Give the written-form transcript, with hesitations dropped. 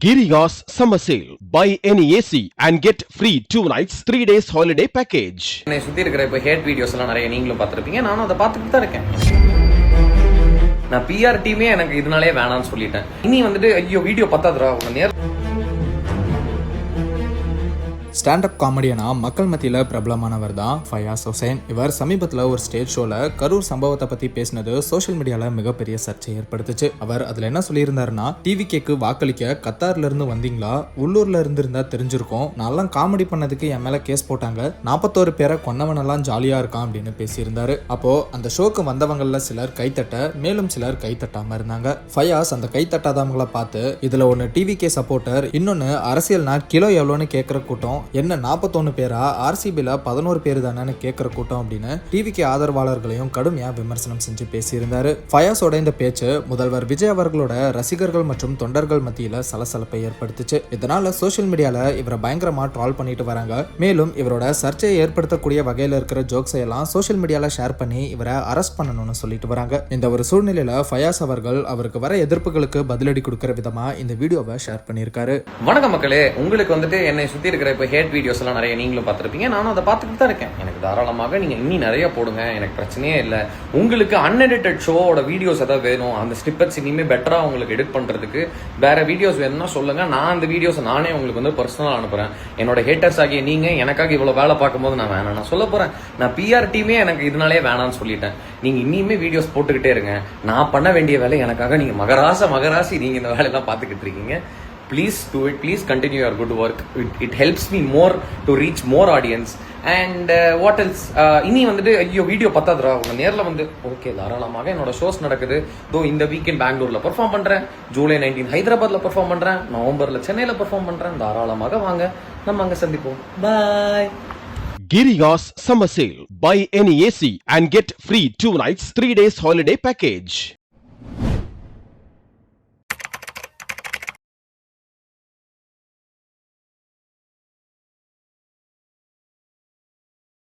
Giriya's summer sale. Buy any AC and get free 2 nights 3 days holiday package. என்னை சுத்தி இருக்கிற இப்போ had videos எல்லாம் நிறைய நீங்களும் பார்த்துருப்பீங்க. நானும் அதை பார்த்துட்டு தான் இருக்கேன். நான் பிஆர் டீமே எனக்கு இதனாலே வேணாம்னு சொல்லிட்டேன். இனி வந்துட்டு ஐயோ வீடியோ பத்தாதுரா உங்க நேர் ஸ்டாண்டப் காமெடியனா மக்கள் மத்தியில் பிரபலமானவர் தான் ஃபயாஸ் ஹுசைன். இவர் சமீபத்தில் ஒரு ஸ்டேஜ் ஷோல கரூர் சம்பவத்தை பத்தி பேசினது சோஷியல் மீடியால மிகப்பெரிய சர்ச்சை ஏற்படுத்துச்சு. அவர் அதுல என்ன சொல்லியிருந்தாருன்னா, டிவிகேக்கு வாக்களிக்க கத்தார்ல இருந்து வந்தீங்களா, உள்ளூர்ல இருந்திருந்தா தெரிஞ்சிருக்கும், நான்லாம் காமெடி பண்ணதுக்கு என் மேல கேஸ் போட்டாங்க, 41 பேரை கொன்னவனெல்லாம் ஜாலியா இருக்கான் அப்படின்னு பேசியிருந்தாரு. அப்போ அந்த ஷோக்கு வந்தவங்கள சிலர் கைத்தட்ட, மேலும் சிலர் கைத்தட்டாம இருந்தாங்க. ஃபயாஸ் அந்த கைத்தட்டாதவங்களை பார்த்து, இதுல ஒன்னு டிவிகே சப்போர்ட்டர், இன்னொன்னு அரசியல்னா கிலோ எவ்வளோன்னு கேட்கிற கூட்டம், என்ன 41 பேரா, ஆர்சிபில 11 பேர் தானே கேட்கிற கூட்டம் அப்படின்னு டிவிக்கு ஆதரவாளர்களையும் கடுமையா விமர்சனம் செஞ்சு பேசியிருந்தாரு. ஃபயாஸோட இந்த பேச்சு முதல்வர் விஜய் அவர்களோட ரசிகர்கள் மற்றும் தொண்டர்கள் மத்தியில சலசலப்பை ஏற்படுத்துச்சு. இதனால சோசியல் மீடியால இவரை பயங்கரமா ட்ரால் பண்ணிட்டு வராங்க. மேலும் இவரோட சர்ச்சையை ஏற்படுத்தக்கூடிய வகையில இருக்கிற ஜோக்ஸை எல்லாம் சோசியல் மீடியால ஷேர் பண்ணி இவரை அரெஸ்ட் பண்ணணும்னு சொல்லிட்டு வராங்க. இந்த ஒரு சூழ்நிலையில ஃபயாஸ் அவர்கள் அவருக்கு வர எதிர்ப்புகளுக்கு பதிலடி கொடுக்கிற விதமா இந்த வீடியோவை ஷேர் பண்ணியிருக்காரு. வணக்கம் மக்களே, உங்களுக்கு வந்துட்டு என்னை சுத்தி இருக்கிற இப்போ ஹேட் வீடியோஸ் எல்லாம் நிறைய நீங்களும் பார்த்துருப்பீங்க. நானும் அதை பார்த்துட்டு தான் இருக்கேன். எனக்கு தாராளமாக நீங்க இன்னும் நிறைய போடுங்க, எனக்கு பிரச்சனையே இல்லை. உங்களுக்கு அன்எடிட்டட் ஷோவோட வீடியோஸ் ஏதாவது வேணும், அந்த ஸ்னிப்பட்ஸ் இனிமே பெட்டரா உங்களுக்கு எடிட் பண்றதுக்கு வேற வீடியோஸ் வேணும்னா சொல்லுங்க. நான் அந்த வீடியோஸ் நானே உங்களுக்கு வந்து பர்சனலா அனுப்புறேன். என்னோட ஹேட்டர்ஸ் ஆகிய நீங்க எனக்காக இவ்வளவு வேலை பார்க்கும்போது நான் வேணாம் நான் சொல்ல போறேன். நான் பிஆர் டீமே எனக்கு இதனாலே வேணாம்னு சொல்லிட்டேன். நீங்க இனிமே வீடியோஸ் போட்டுக்கிட்டே இருங்க. நான் பண்ண வேண்டிய வேலை எனக்காக நீங்க மகராசி நீங்க இந்த வேலையெல்லாம் பார்த்துக்கிட்டு இருக்கீங்க. Please do it. Please continue your good work. It helps me more to reach more audience. And what else? இனி வந்துட்டு ஐயோ வீடியோ பத்தாதுரா உங்க நேரில் வந்து ஓகே தாராளமாக என்னோட ஷோஸ் நடக்குது. தோ இந்த வீக்கெண்ட் பெங்களூர்ல பெர்ஃபார்ம் பண்றேன், ஜூலை 19 ஹைதராபாத்ல பெர்ஃபார்ம் பண்றேன், நவம்பர்ல சென்னையில பெர்ஃபார்ம் பண்றேன். தாராளமாக வாங்க, நம்ம அங்க சந்திப்போம். பாய். Giriya's summer sale. Buy any AC and get free 2 nights 3 days holiday package.